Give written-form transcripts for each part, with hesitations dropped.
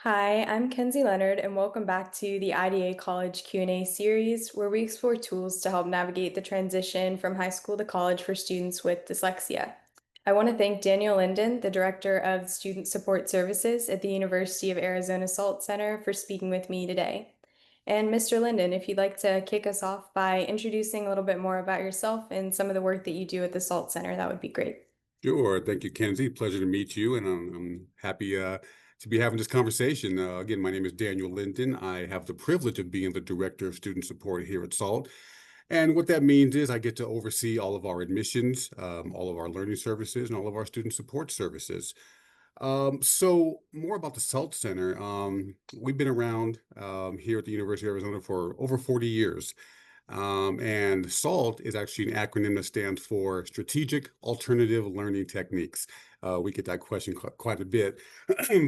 Hi, I'm Kenzie Leonard, and welcome back to the IDA College Q&A series, where we explore tools to help navigate the transition from high school to college for students with dyslexia. I want to thank Daniel Linden, the Director of Student Support Services at the University of Arizona Salt Center, for speaking with me today. And Mr. Linden, if you'd like to kick us off by introducing a little bit more about yourself and some of the work that you do at the Salt Center, that would be great. Sure. Thank you, Kenzie. Pleasure to meet you, and I'm happy to be having this conversation. Again, my name is Daniel Linden. I have the privilege of being the Director of Student Support here at SALT. And what that means is I get to oversee all of our admissions, all of our learning services, and all of our student support services. So more about the SALT Center. We've been around here at the University of Arizona for over 40 years. And SALT is actually an acronym that stands for Strategic Alternative Learning Techniques. We get that question quite a bit.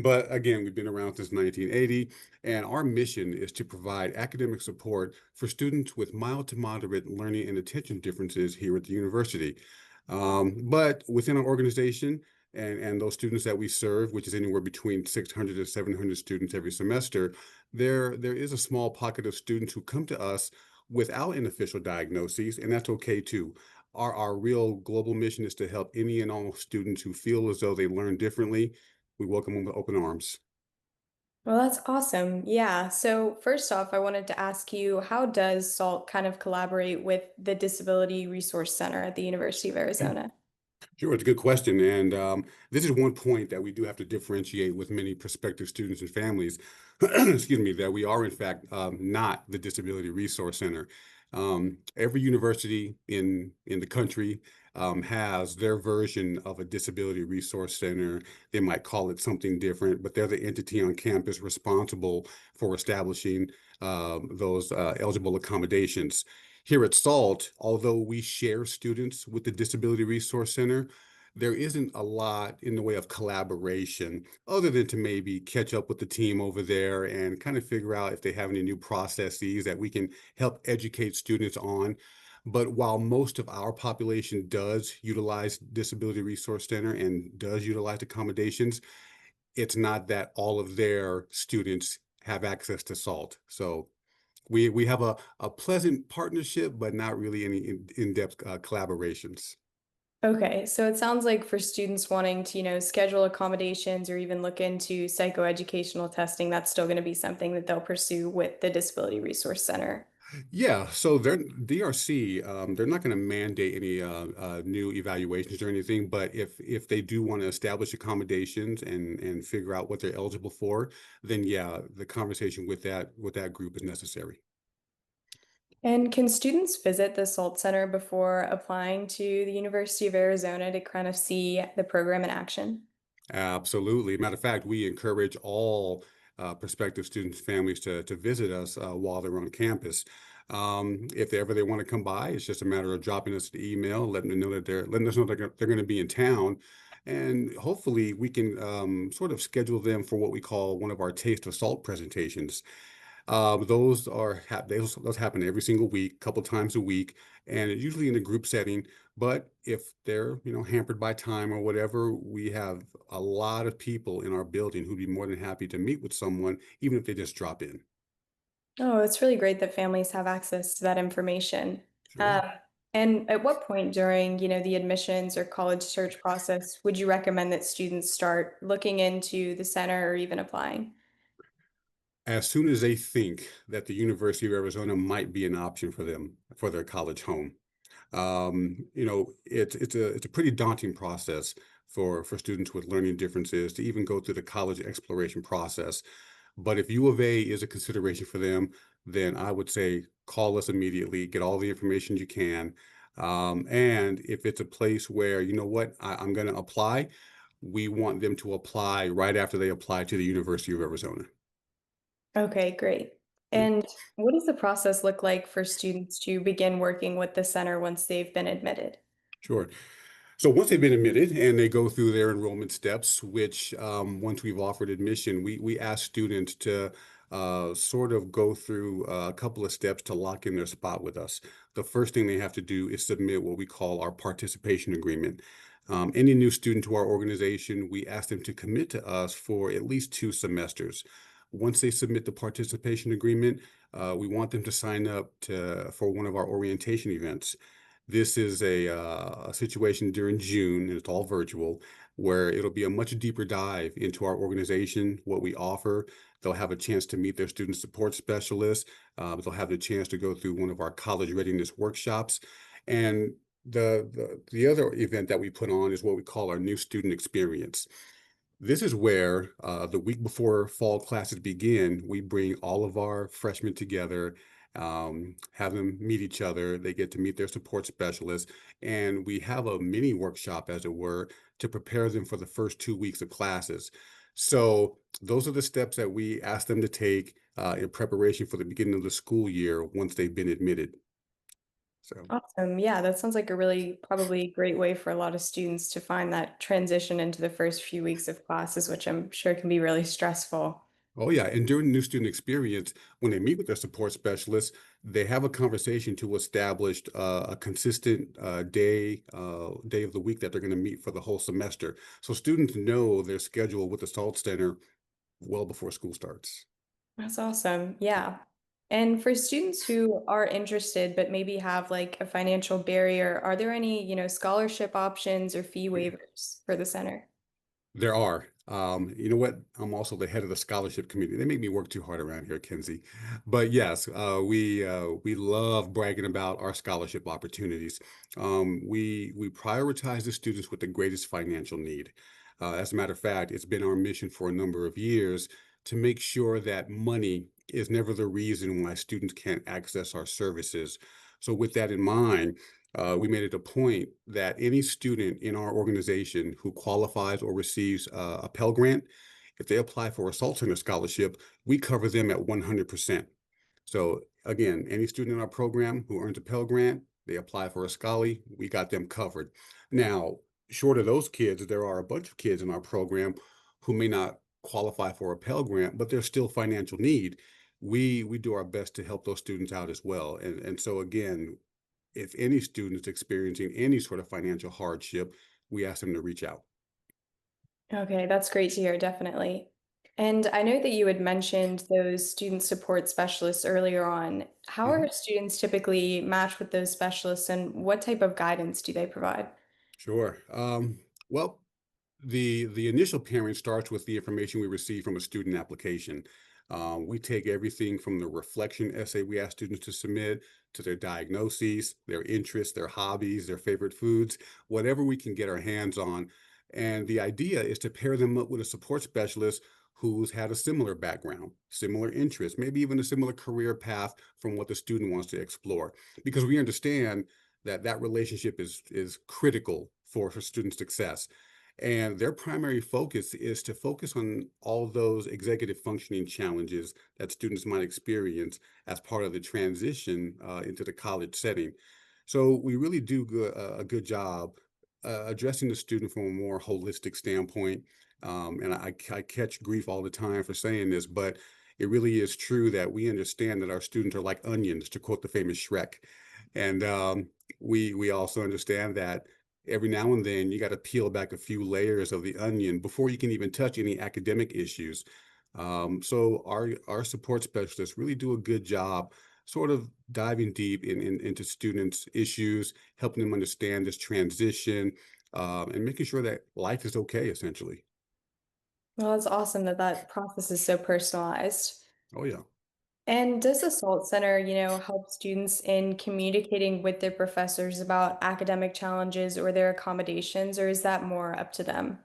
But again, we've been around since 1980, and our mission is to provide academic support for students with mild to moderate learning and attention differences here at the university. But within our organization, and those students that we serve, which is anywhere between 600 to 700 students every semester, there is a small pocket of students who come to us without an official diagnosis, and that's okay too. Our real global mission is to help any and all students who feel as though they learn differently. We welcome them with open arms. Well, that's awesome. Yeah. So first off, I wanted to ask you, how does SALT kind of collaborate with the Disability Resource Center at the University of Arizona? Sure, it's a good question. And this is one point that we do have to differentiate with many prospective students and families, excuse me, that we are in fact not the Disability Resource Center. Every university in the country has their version of a disability resource center. They might call it something different, but they're the entity on campus responsible for establishing those eligible accommodations. Here at SALT, although we share students with the Disability Resource Center, there isn't a lot in the way of collaboration other than to maybe catch up with the team over there and kind of figure out if they have any new processes that we can help educate students on. But while most of our population does utilize Disability Resource Center and does utilize accommodations, it's not that all of their students have access to SALT. So we have a pleasant partnership, but not really any in-depth collaborations. Okay, so it sounds like for students wanting to, schedule accommodations or even look into psychoeducational testing, that's still going to be something that they'll pursue with the Disability Resource Center. Yeah, so they're DRC, they're not going to mandate any new evaluations or anything, but if they do want to establish accommodations and figure out what they're eligible for, then yeah, the conversation with that group is necessary. And can students visit the SALT Center before applying to the University of Arizona to kind of see the program in action? Absolutely. Matter of fact, we encourage all prospective students, families to visit us while they're on campus. If ever they want to come by, it's just a matter of dropping us an email, letting us know they're going to be in town, and hopefully we can sort of schedule them for what we call one of our Taste of Salt presentations. Those happen every single week, couple times a week, and it's usually in a group setting. But if they're, hampered by time or whatever, we have a lot of people in our building who'd be more than happy to meet with someone, even if they just drop in. Oh, it's really great that families have access to that information. Sure. Um, and at what point during, the admissions or college search process would you recommend that students start looking into the center or even applying? As soon as they think that the University of Arizona might be an option for them for their college home. It's a pretty daunting process for students with learning differences to even go through the college exploration process. But if U of A is a consideration for them, then I would say call us immediately, get all the information you can. And if it's a place where, you know what, I'm going to apply, we want them to apply right after they apply to the University of Arizona. Okay, great. Yeah, And what does the process look like for students to begin working with the center once they've been admitted? sure. So once they've been admitted and they go through their enrollment steps, which once we've offered admission, we ask students to sort of go through a couple of steps to lock in their spot with us. The first thing they have to do is submit what we call our participation agreement. Any new student to our organization, we ask them to commit to us for at least 2 semesters. Once they submit the participation agreement, we want them to sign up for one of our orientation events. This is a situation during June, and it's all virtual, where it'll be a much deeper dive into our organization, what we offer. They'll have a chance to meet their student support specialists. They'll have the chance to go through one of our college readiness workshops. And the other event that we put on is what we call our new student experience. This is where the week before fall classes begin, we bring all of our freshmen together, have them meet each other. They get to meet their support specialists, and we have a mini workshop, as it were, to prepare them for the first 2 weeks of classes. So those are the steps that we ask them to take in preparation for the beginning of the school year once they've been admitted. So. Awesome. Yeah, that sounds like a really probably great way for a lot of students to find that transition into the first few weeks of classes, which I'm sure can be really stressful. Oh, yeah. And during the new student experience, when they meet with their support specialist, they have a conversation to establish a consistent day of the week that they're going to meet for the whole semester. So students know their schedule with the SALT Center well before school starts. That's awesome. Yeah. And for students who are interested but maybe have like a financial barrier, are there any, scholarship options or fee waivers for the center? There are. You know what? I'm also the head of the scholarship committee. They make me work too hard around here, Kenzie. But yes, we love bragging about our scholarship opportunities. We prioritize the students with the greatest financial need. As a matter of fact, it's been our mission for a number of years to make sure that money is never the reason why students can't access our services. So with that in mind, we made it a point that any student in our organization who qualifies or receives a Pell Grant, if they apply for a SALT Center scholarship, we cover them at 100%. So again, any student in our program who earns a Pell Grant, they apply for a Scholly, we got them covered. Now, short of those kids, there are a bunch of kids in our program who may not qualify for a Pell Grant, but there's still financial need. We do our best to help those students out as well. And so again, if any student is experiencing any sort of financial hardship, we ask them to reach out. Okay, that's great to hear, definitely. And I know that you had mentioned those student support specialists earlier on. How Mhm. are students typically matched with those specialists and what type of guidance do they provide? Sure. Well, the initial pairing starts with the information we receive from a student application. We take everything from the reflection essay we ask students to submit to their diagnoses, their interests, their hobbies, their favorite foods, whatever we can get our hands on. And the idea is to pair them up with a support specialist who's had a similar background, similar interests, maybe even a similar career path from what the student wants to explore. Because we understand that that relationship is critical for student success. And their primary focus is to focus on all those executive functioning challenges that students might experience as part of the transition into the college setting. So we really do a good job addressing the student from a more holistic standpoint. And I catch grief all the time for saying this, but it really is true that we understand that our students are like onions, to quote the famous Shrek. And we also understand that every now and then you got to peel back a few layers of the onion before you can even touch any academic issues. So our support specialists really do a good job sort of diving deep into students' issues, helping them understand this transition, and making sure that life is okay, essentially. Well, it's awesome that that process is so personalized. Oh, yeah. And does the SALT Center, help students in communicating with their professors about academic challenges or their accommodations, or is that more up to them?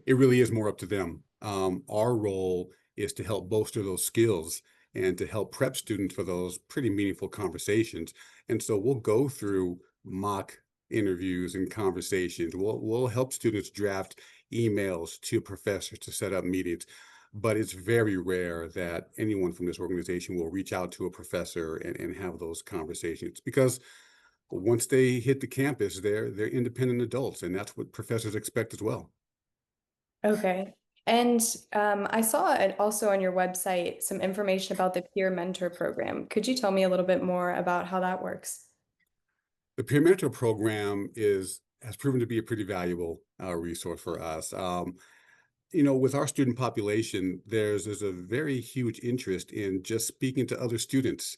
It really is more up to them. Our role is to help bolster those skills and to help prep students for those pretty meaningful conversations. And so we'll go through mock interviews and conversations. We'll help students draft emails to professors to set up meetings. But it's very rare that anyone from this organization will reach out to a professor and have those conversations because once they hit the campus, they're independent adults, and that's what professors expect as well. Okay. And I saw it also on your website some information about the peer mentor program. Could you tell me a little bit more about how that works? The peer mentor program is has proven to be a pretty valuable resource for us. With our student population, there's a very huge interest in just speaking to other students.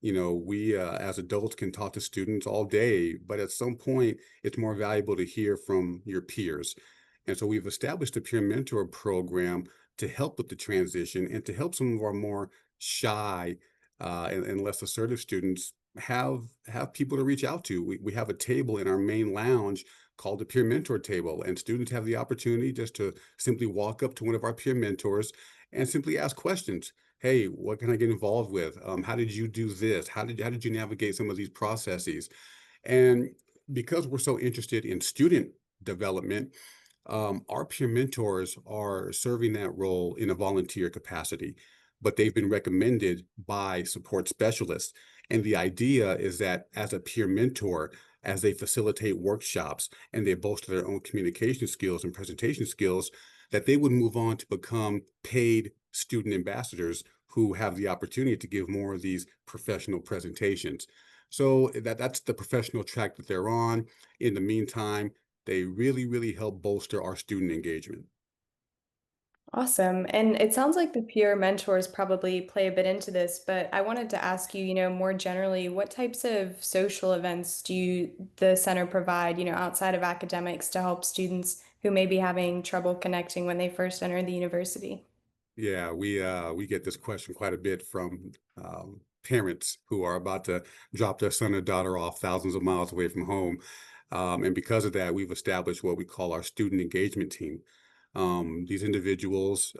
We as adults can talk to students all day, but at some point, it's more valuable to hear from your peers. And so we've established a peer mentor program to help with the transition and to help some of our more shy and less assertive students have people to reach out to. We have a table in our main lounge called the peer mentor table, and students have the opportunity just to simply walk up to one of our peer mentors and simply ask questions. Hey, what can I get involved with? How did you do this? How did you navigate some of these processes? And because we're so interested in student development, our peer mentors are serving that role in a volunteer capacity, but they've been recommended by support specialists. And the idea is that as a peer mentor, as they facilitate workshops and they bolster their own communication skills and presentation skills, that they would move on to become paid student ambassadors who have the opportunity to give more of these professional presentations. So that's the professional track that they're on. In the meantime, they really, really help bolster our student engagement. Awesome. And it sounds like the peer mentors probably play a bit into this, but I wanted to ask you, more generally, what types of social events do the center provide, outside of academics to help students who may be having trouble connecting when they first enter the university? Yeah, we get this question quite a bit from parents who are about to drop their son or daughter off thousands of miles away from home. And because of that, we've established what we call our student engagement team. These individuals,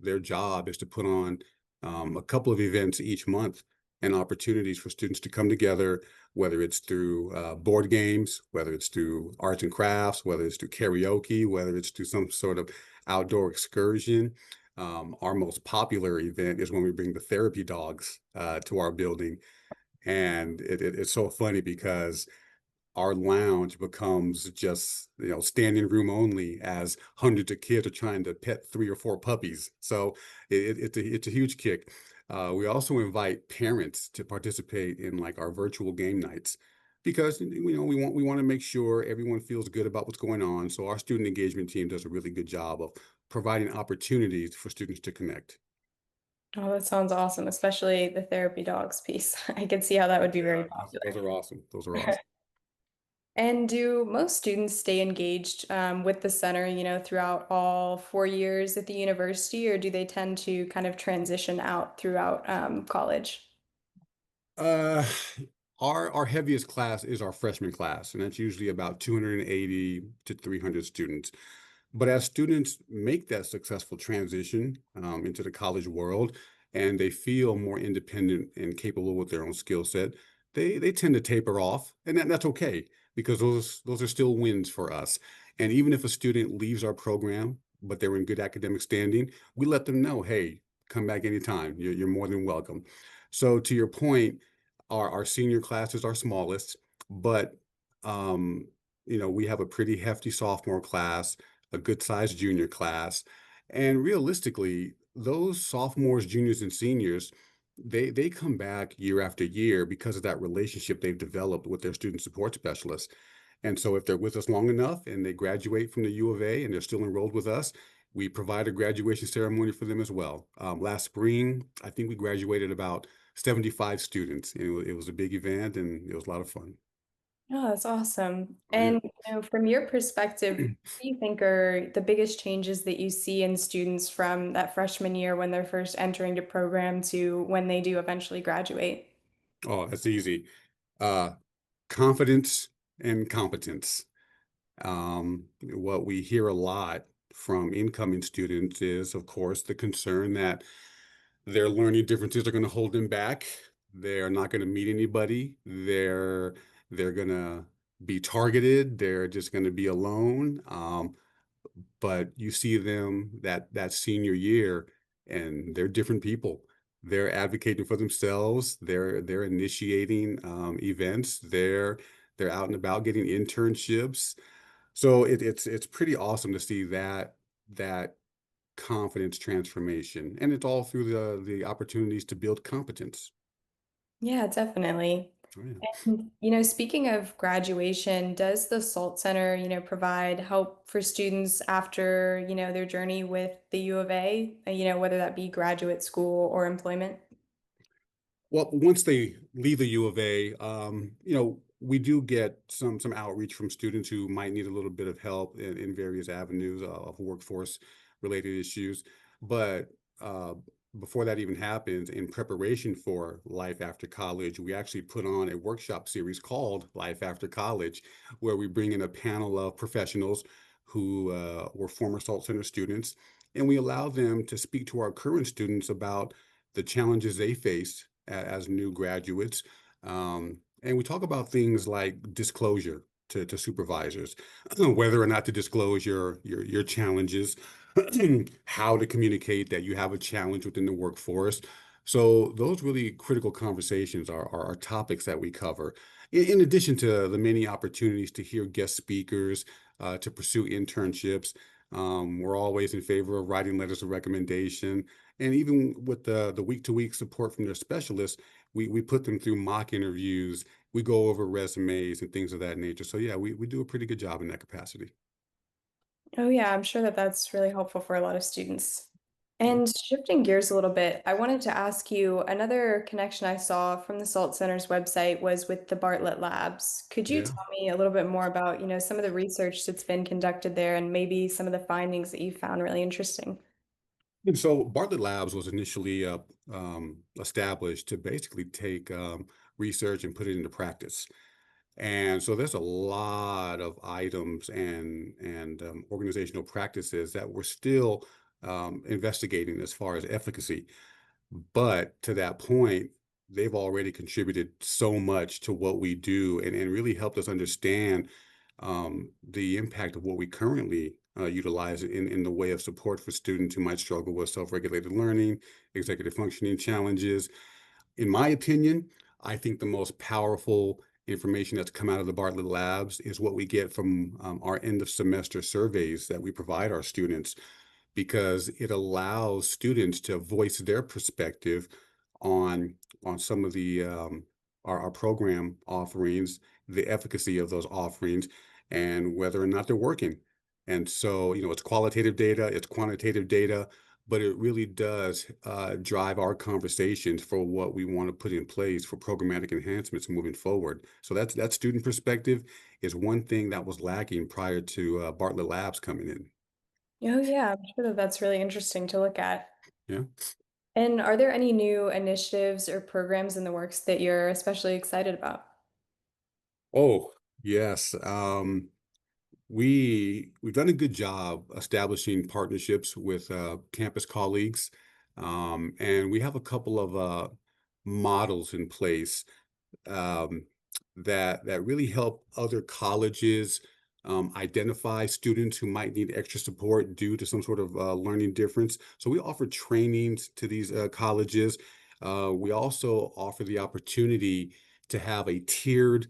their job is to put on a couple of events each month and opportunities for students to come together, whether it's through board games, whether it's through arts and crafts, whether it's through karaoke, whether it's through some sort of outdoor excursion. Our most popular event is when we bring the therapy dogs to our building. And it's so funny because our lounge becomes just, standing room only as hundreds of kids are trying to pet three or four puppies. So it's a huge kick. We also invite parents to participate in like our virtual game nights because we want to make sure everyone feels good about what's going on. So our student engagement team does a really good job of providing opportunities for students to connect. Oh, that sounds awesome, especially the therapy dogs piece. I could see how that would be very Yeah, those popular. are awesome. Those are awesome. And do most students stay engaged with the center, throughout all 4 years at the university, or do they tend to kind of transition out throughout college? Uh, our heaviest class is our freshman class, and that's usually about 280 to 300 students. But as students make that successful transition into the college world and they feel more independent and capable with their own skill set, they tend to taper off, and that's okay because those are still wins for us. And even if a student leaves our program, but they're in good academic standing, we let them know, hey, come back anytime. You're more than welcome. So to your point, our senior class is our smallest, but um, we have a pretty hefty sophomore class, a good sized junior class. And realistically, those sophomores, juniors, and seniors, they come back year after year because of that relationship they've developed with their student support specialists. And so if they're with us long enough and they graduate from the U of A and they're still enrolled with us, we provide a graduation ceremony for them as well. Last spring, I think we graduated about 75 students. And it was a big event and it was a lot of fun. Oh, that's awesome. Oh, yeah. And from your perspective, what do you think are the biggest changes that you see in students from that freshman year when they're first entering the program to when they do eventually graduate? Oh, that's easy. Uh, Confidence and competence. What we hear a lot from incoming students is, of course, the concern that their learning differences are going to hold them back. They're not going to meet anybody. They're going to be targeted. They're just going to be alone. But you see them that senior year, and they're different people. They're advocating for themselves. They're initiating events. They're out and about getting internships. So it's pretty awesome to see that confidence transformation, and it's all through the opportunities to build competence. Yeah, definitely. Oh, yeah. Speaking of graduation, does the SALT Center, provide help for students after, their journey with the U of A, whether that be graduate school or employment? Well, once they leave the U of A, we do get some outreach from students who might need a little bit of help in various avenues of workforce related issues. But uh, before that even happens, in preparation for life after college, we actually put on a workshop series called Life After College, where we bring in a panel of professionals who were former SALT Center students, and we allow them to speak to our current students about the challenges they face as new graduates. And we talk about things like disclosure to supervisors, whether or not to disclose your challenges, how to communicate that you have a challenge within the workforce. So those really critical conversations are topics that we cover. In addition to the many opportunities to hear guest speakers, to pursue internships, we're always in favor of writing letters of recommendation, and even with the week-to-week support from their specialists, we put them through mock interviews. We go over resumes and things of that nature. So yeah, we do a pretty good job in that capacity. Oh, yeah, I'm sure that that's really helpful for a lot of students. Yeah. And shifting gears a little bit, I wanted to ask you another connection I saw from the SALT Center's website was with the Bartlett Labs. Could you Yeah. tell me a little bit more about, some of the research that's been conducted there and maybe some of the findings that you found really interesting? And so Bartlett Labs was initially established to basically take research and put it into practice. And so there's a lot of items and organizational practices that we're still investigating as far as efficacy. But to that point, they've already contributed so much to what we do and really helped us understand the impact of what we currently utilize in the way of support for students who might struggle with self-regulated learning, executive functioning challenges. In my opinion, I think the most powerful information that's come out of the Bartlett Labs is what we get from our end of semester surveys that we provide our students, because it allows students to voice their perspective on some of the our program offerings, the efficacy of those offerings, and whether or not they're working. And so, it's qualitative data, it's quantitative data, but it really does drive our conversations for what we want to put in place for programmatic enhancements moving forward. So that student perspective is one thing that was lacking prior to Bartlett Labs coming in. Oh, yeah, I'm sure that that's really interesting to look at. Yeah. And are there any new initiatives or programs in the works that you're especially excited about? Oh, yes. We've done a good job establishing partnerships with campus colleagues, and we have a couple of models in place um, that really help other colleges identify students who might need extra support due to some sort of learning difference. So we offer trainings to these colleges. We also offer the opportunity to have a tiered,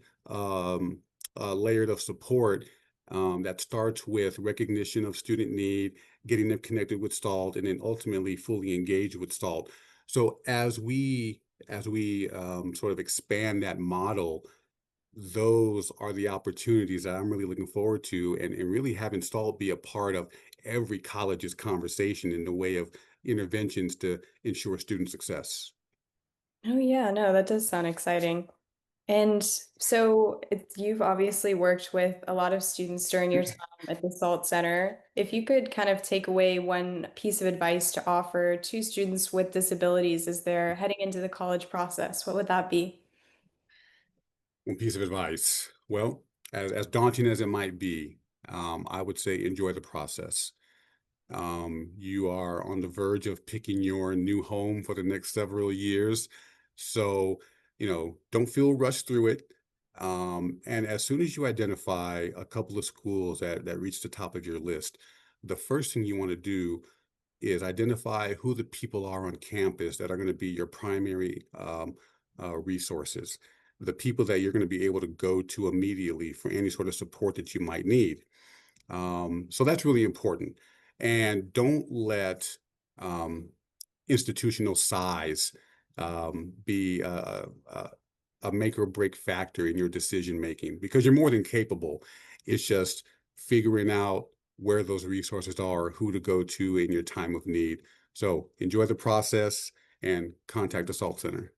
layered of support that starts with recognition of student need, getting them connected with SALT, and then ultimately fully engaged with SALT. So as we sort of expand that model, those are the opportunities that I'm really looking forward to, and really having SALT be a part of every college's conversation in the way of interventions to ensure student success. Oh, yeah, no, that does sound exciting. And so you've obviously worked with a lot of students during your time at the SALT Center. If you could kind of take away one piece of advice to offer to students with disabilities as they're heading into the college process, what would that be? One piece of advice. Well, as daunting as it might be, I would say enjoy the process. You are on the verge of picking your new home for the next several years. So, don't feel rushed through it. And as soon as you identify a couple of schools that reach the top of your list, the first thing you want to do is identify who the people are on campus that are going to be your primary resources, the people that you're going to be able to go to immediately for any sort of support that you might need. So that's really important. And don't let um, institutional size be a make or break factor in your decision making because you're more than capable. It's just figuring out where those resources are, who to go to in your time of need. So enjoy the process and contact the SALT Center.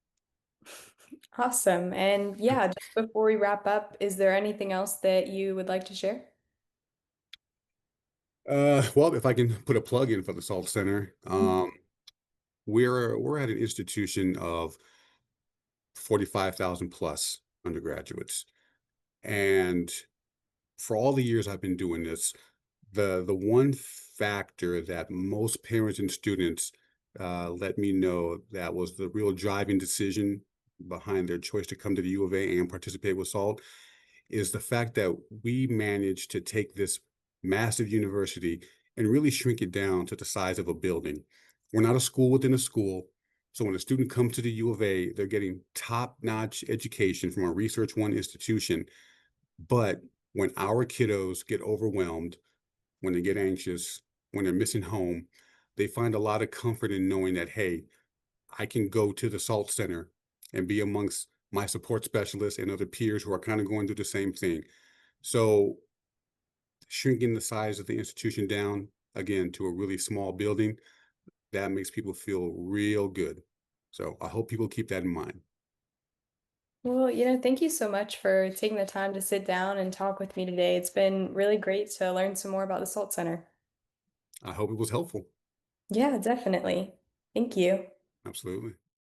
Awesome. And yeah, just before we wrap up, is there anything else that you would like to share? Well, if I can put a plug in for the SALT Center, we're at an institution of 45,000 plus undergraduates. And for all the years I've been doing this, the one factor that most parents and students let me know that was the real driving decision behind their choice to come to the U of A and participate with SALT is the fact that we managed to take this massive university and really shrink it down to the size of a building. We're not a school within a school. So when a student comes to the U of A, they're getting top-notch education from a Research One institution. But when our kiddos get overwhelmed, when they get anxious, when they're missing home, they find a lot of comfort in knowing that, hey, I can go to the SALT Center and be amongst my support specialists and other peers who are kind of going through the same thing. So shrinking the size of the institution down again to a really small building, that makes people feel real good. So I hope people keep that in mind. Well, thank you so much for taking the time to sit down and talk with me today. It's been really great to learn some more about the Salt Center. I hope it was helpful. Yeah, definitely. Thank you. Absolutely.